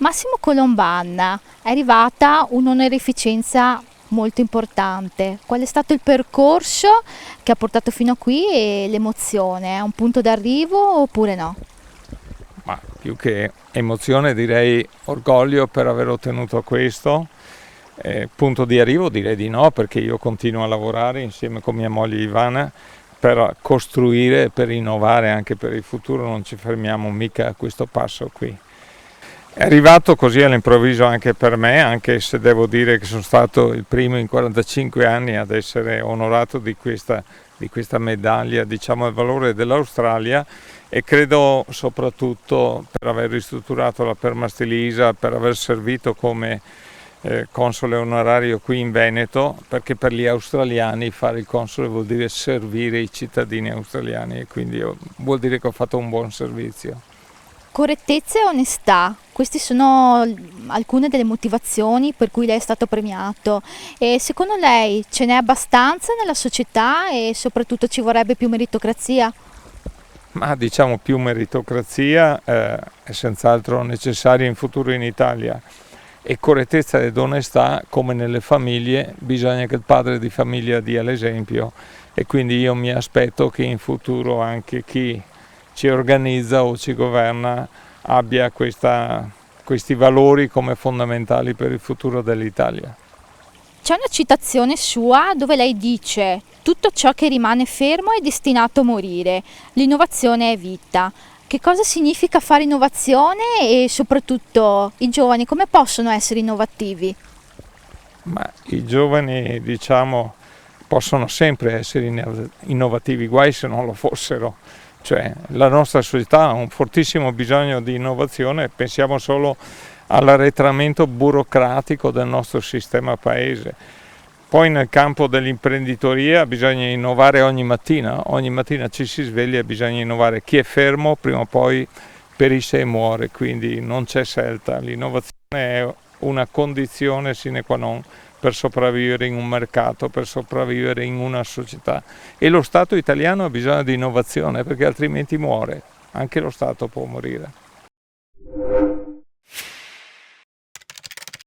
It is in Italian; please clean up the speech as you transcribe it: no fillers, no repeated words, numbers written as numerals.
Massimo Colomban, è arrivata un'onorificenza molto importante. Qual è stato il percorso che ha portato fino a qui e l'emozione? È un punto d'arrivo oppure no? Ma più che emozione direi orgoglio per aver ottenuto questo. Punto di arrivo direi di no, perché io continuo a lavorare insieme con mia moglie Ivana per costruire, per innovare anche per il futuro, non ci fermiamo mica a questo passo qui. È arrivato così all'improvviso anche per me, anche se devo dire che sono stato il primo in 45 anni ad essere onorato di questa medaglia, diciamo, al valore dell'Australia, e credo soprattutto per aver ristrutturato la Permastilisa, per aver servito come console onorario qui in Veneto, perché per gli australiani fare il console vuol dire servire i cittadini australiani e quindi vuol dire che ho fatto un buon servizio. Correttezza e onestà, queste sono alcune delle motivazioni per cui lei è stato premiato. E secondo lei ce n'è abbastanza nella società e soprattutto ci vorrebbe più meritocrazia? Ma diciamo più meritocrazia è senz'altro necessaria in futuro in Italia, e correttezza ed onestà, come nelle famiglie, bisogna che il padre di famiglia dia l'esempio, e quindi io mi aspetto che in futuro anche chi ci organizza o ci governa abbia questi valori come fondamentali per il futuro dell'Italia. C'è una citazione sua dove lei dice: tutto ciò che rimane fermo è destinato a morire, l'innovazione è vita. Che cosa significa fare innovazione e soprattutto i giovani come possono essere innovativi? Ma i giovani, diciamo, possono sempre essere innovativi, guai se non lo fossero. Cioè, la nostra società ha un fortissimo bisogno di innovazione, pensiamo solo all'arretramento burocratico del nostro sistema paese. Poi nel campo dell'imprenditoria bisogna innovare ogni mattina ci si sveglia e bisogna innovare. Chi è fermo prima o poi perisce e muore, quindi non c'è scelta. L'innovazione è una condizione sine qua non per sopravvivere in un mercato, per sopravvivere in una società. E lo Stato italiano ha bisogno di innovazione, perché altrimenti muore. Anche lo Stato può morire.